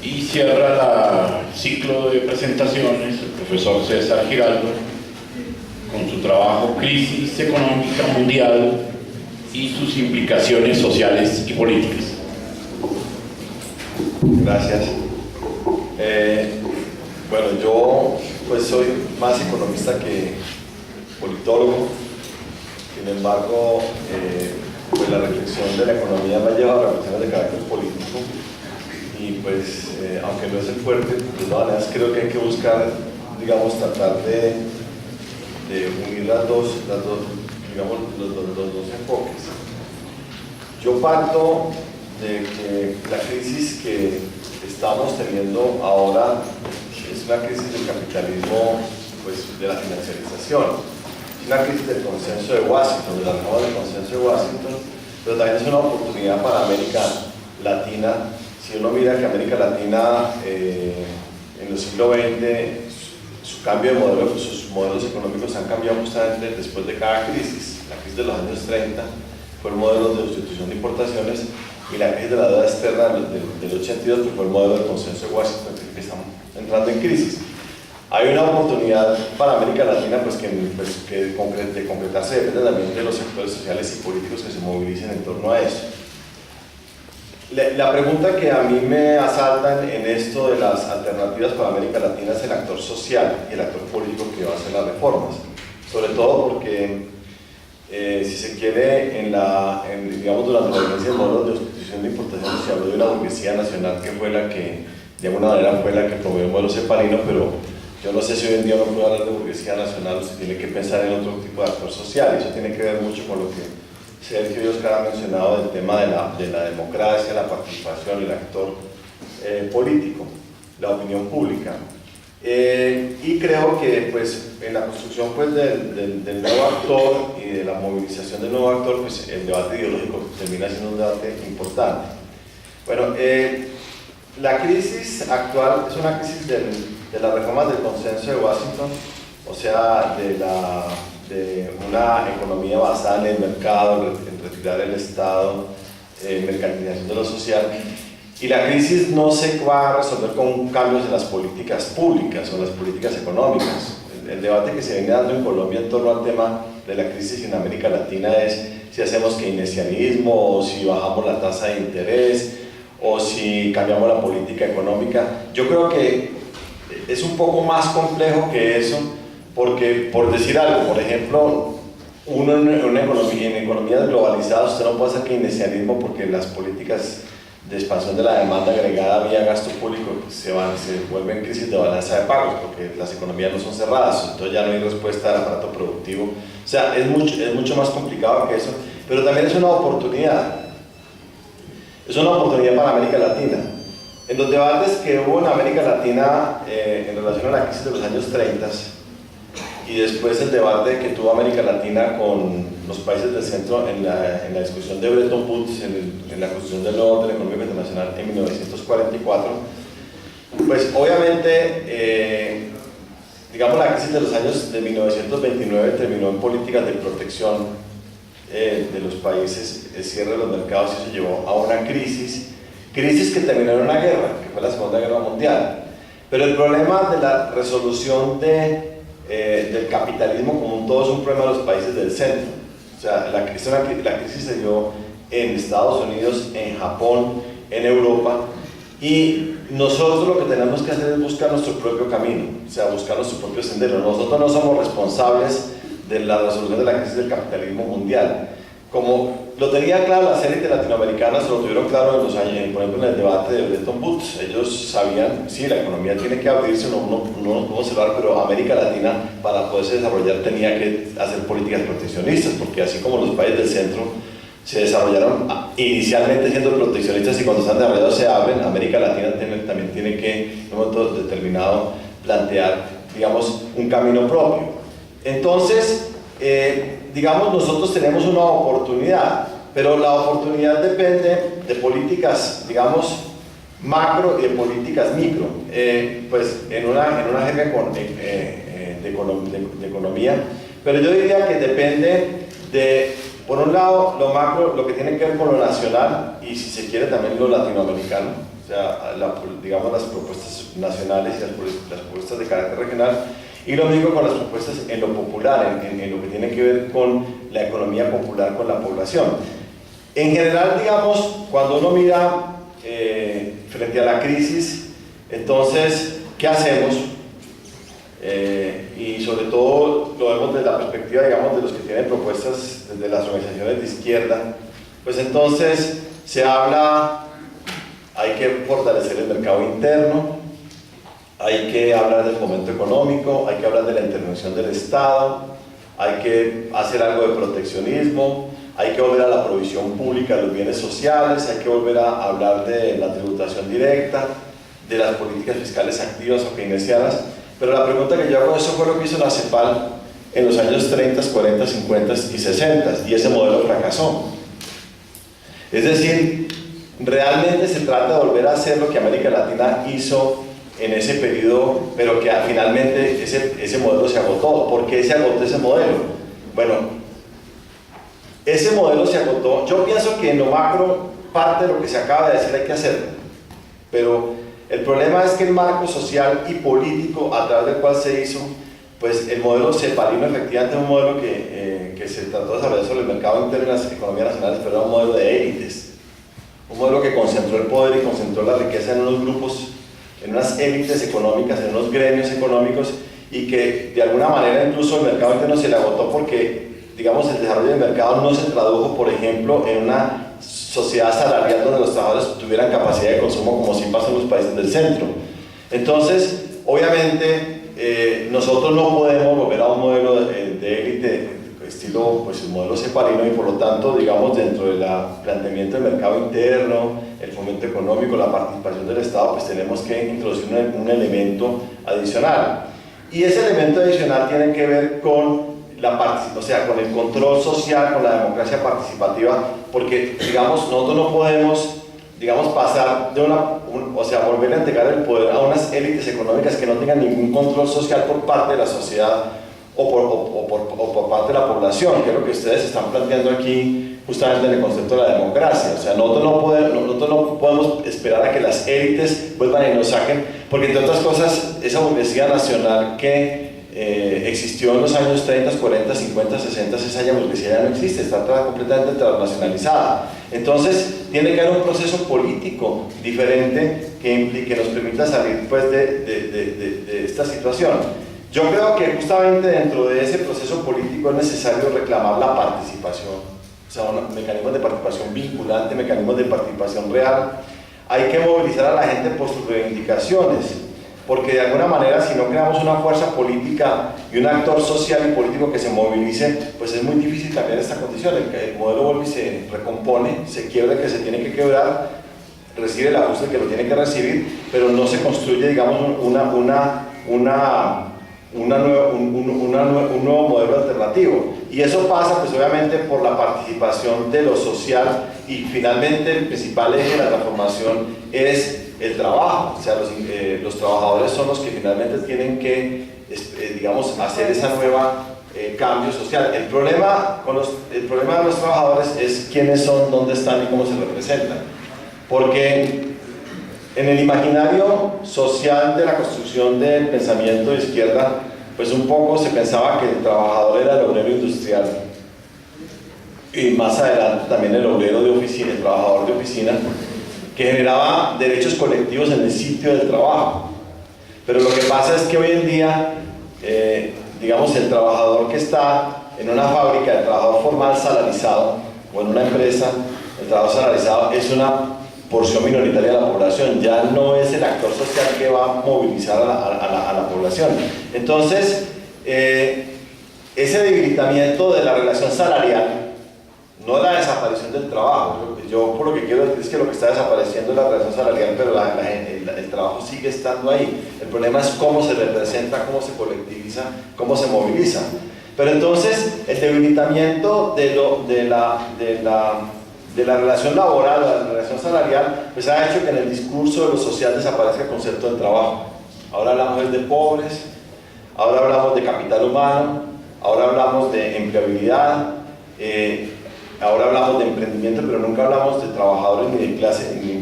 Y cierra el ciclo de presentaciones el profesor César Giraldo con su trabajo Crisis Económica Mundial y sus implicaciones sociales y políticas. Gracias. Bueno, yo pues soy más economista que politólogo. Sin embargo, pues la reflexión de la economía me ha llevado a reflexiones de carácter político y pues aunque no es el fuerte, de todas maneras creo que hay que buscar, digamos, tratar de unir los dos enfoques. Yo parto de que la crisis que estamos teniendo ahora es una crisis del capitalismo, pues de la financiarización, es una crisis del consenso de Washington, de la reforma del consenso de Washington, pero también es una oportunidad para América Latina. Si uno mira que América Latina en el siglo XX, su cambio de modelo, pues sus modelos económicos han cambiado justamente después de cada crisis. La crisis de los años 30 fue el modelo de sustitución de importaciones, y la crisis de la deuda externa del 82 que fue el modelo del consenso de Washington, que estamos entrando en crisis. Hay una oportunidad para América Latina de concretarse, depende también de los sectores sociales y políticos que se movilicen en torno a eso. La pregunta que a mí me asalta en esto de las alternativas para América Latina es el actor social y el actor político que va a hacer las reformas, sobre todo porque si se quiere, digamos, durante la vigencia del modelo de sustitución de importaciones se habló de una burguesía nacional que fue la que, de alguna manera, fue la que promovió el modelo cepalino, pero yo no sé si hoy en día uno puede hablar de burguesía nacional o se tiene que pensar en otro tipo de actor social, y eso tiene que ver mucho con lo que Sergio y Oscar han mencionado del tema de la democracia, la participación, el actor político, la opinión pública. Y creo que pues, en la construcción pues, del nuevo actor y de la movilización del nuevo actor, pues, el debate ideológico termina siendo un debate importante. Bueno, la crisis actual es una crisis de las reformas del consenso de Washington, o sea, de una economía basada en el mercado, en retirar el Estado, mercantilización de lo social. Y la crisis no se va a resolver con cambios en las políticas públicas o en las políticas económicas. El debate que se viene dando en Colombia en torno al tema de la crisis en América Latina es si hacemos keynesianismo o si bajamos la tasa de interés o si cambiamos la política económica. Yo creo que es un poco más complejo que eso, porque, por decir algo, por ejemplo, uno en economías globalizadas usted no puede hacer keynesianismo porque las políticas de expansión de la demanda agregada vía gasto público se vuelven crisis de balanza de pagos, porque las economías no son cerradas, entonces ya no hay respuesta al aparato productivo. O sea, es mucho más complicado que eso, pero también es una oportunidad. Es una oportunidad para América Latina. En los debates que hubo en América Latina en relación a la crisis de los años 30 y después el debate que tuvo América Latina con los países del centro en la discusión de Bretton Woods, en la construcción del nuevo orden económico internacional en 1944, pues obviamente, digamos, la crisis de los años de 1929 terminó en políticas de protección de los países, el cierre de los mercados, y eso llevó a una crisis que terminó en una guerra, que fue la Segunda Guerra Mundial. Pero el problema de la resolución del capitalismo como un todo es un problema de los países del centro. O sea, la crisis se dio en Estados Unidos, en Japón, en Europa, y nosotros lo que tenemos que hacer es buscar nuestro propio camino, o sea, buscar nuestro propio sendero. Nosotros no somos responsables de la resolución de la crisis del capitalismo mundial. Como lo tenía claro las élites latinoamericanas, lo tuvieron claro en los años, por ejemplo en el debate de Bretton Woods. Ellos sabían, sí, la economía tiene que abrirse, no nos podemos cerrar, pero América Latina, para poderse desarrollar, tenía que hacer políticas proteccionistas, porque así como los países del centro se desarrollaron inicialmente siendo proteccionistas y cuando están desarrollados se abren, América Latina también tiene que, en un momento determinado, plantear, digamos, un camino propio. Entonces, digamos, nosotros tenemos una oportunidad, pero la oportunidad depende de políticas, digamos, macro y de políticas micro. Pues en una jerga de economía, pero yo diría que depende de, por un lado, lo macro, lo que tiene que ver con lo nacional y, si se quiere, también lo latinoamericano. o sea, digamos las propuestas nacionales y las propuestas de carácter regional, y lo mismo con las propuestas en lo popular, en lo que tiene que ver con la economía popular con la población. En general, digamos, cuando uno mira frente a la crisis, entonces, ¿qué hacemos? Y sobre todo lo vemos desde la perspectiva, digamos, de los que tienen propuestas desde las organizaciones de izquierda, pues entonces se habla, hay que fortalecer el mercado interno, hay que hablar del fomento económico, hay que hablar de la intervención del Estado, hay que hacer algo de proteccionismo, hay que volver a la provisión pública de los bienes sociales, hay que volver a hablar de la tributación directa, de las políticas fiscales activas o keynesianas. Pero la pregunta que yo hago, eso fue lo que hizo la CEPAL en los años 30, 40, 50 y 60, y ese modelo fracasó. Es decir, realmente se trata de volver a hacer lo que América Latina hizo en ese periodo, pero que finalmente ese modelo se agotó. ¿Por qué se agotó ese modelo? Bueno, ese modelo se agotó. Yo pienso que en lo macro, parte de lo que se acaba de decir hay que hacerlo, pero el problema es que el marco social y político a través del cual se hizo, pues el modelo cepalino efectivamente es un modelo que se trató de desarrollar sobre el mercado interno de las economías nacionales, pero era un modelo de élites, un modelo que concentró el poder y concentró la riqueza en unos grupos, en unas élites económicas, en unos gremios económicos, y que de alguna manera incluso el mercado interno se le agotó porque, digamos, el desarrollo del mercado no se tradujo, por ejemplo, en una sociedad salarial donde los trabajadores tuvieran capacidad de consumo como sí pasa en los países del centro. Entonces, obviamente, nosotros no podemos volver a un modelo de élite estilo, pues el modelo cepalino, y por lo tanto, digamos, dentro del planteamiento del mercado interno, el fomento económico, la participación del Estado, pues tenemos que introducir un elemento adicional. Y ese elemento adicional tiene que ver con con el control social, con la democracia participativa, porque, digamos, nosotros no podemos, digamos, pasar de volver a entregar el poder a unas élites económicas que no tengan ningún control social por parte de la sociedad o por parte de la población, que es lo que ustedes están planteando aquí justamente en el concepto de la democracia. O sea, nosotros no podemos esperar a que las élites vuelvan y nos saquen, porque entre otras cosas, esa burguesía nacional que existió en los años 30, 40, 50, 60, esa burguesía ya no existe, está completamente transnacionalizada. Entonces, tiene que haber un proceso político diferente que nos permita salir pues, de esta situación. Yo creo que justamente dentro de ese proceso político es necesario reclamar la participación, o sea, mecanismos de participación vinculante, mecanismos de participación real. Hay que movilizar a la gente por sus reivindicaciones, porque de alguna manera, si no creamos una fuerza política y un actor social y político que se movilice, pues es muy difícil cambiar esta condición. El modelo vuelve y se recompone, se quiebra que se tiene que quebrar, recibe el ajuste que lo tiene que recibir, pero no se construye, digamos, un nuevo modelo alternativo. Y eso pasa, pues obviamente, por la participación de lo social, y finalmente el principal eje de la transformación es el trabajo. O sea, los trabajadores son los que finalmente tienen que, digamos, hacer esa nueva cambio social. El problema de los trabajadores es quiénes son, dónde están y cómo se representan. Porque en el imaginario social de la construcción del pensamiento de izquierda, pues un poco se pensaba que el trabajador era el obrero industrial, y más adelante también el obrero de oficina, el trabajador de oficina, que generaba derechos colectivos en el sitio del trabajo. Pero lo que pasa es que hoy en día, digamos, el trabajador que está en una fábrica, el trabajador formal salarizado, o en una empresa, el trabajador salarizado es una porción minoritaria de la población, ya no es el actor social que va a movilizar a la población. Entonces, ese debilitamiento de la relación salarial, no la desaparición del trabajo. Yo por lo que quiero decir es que lo que está desapareciendo es la relación salarial, pero el trabajo sigue estando ahí. El problema es cómo se representa, cómo se colectiviza, cómo se moviliza. Pero entonces el debilitamiento de la relación laboral, la relación salarial, pues ha hecho que en el discurso de lo social desaparezca el concepto del trabajo. Ahora hablamos de pobres, ahora hablamos de capital humano, ahora hablamos de empleabilidad, ahora hablamos de emprendimiento, pero nunca hablamos de trabajadores ni de clase, ni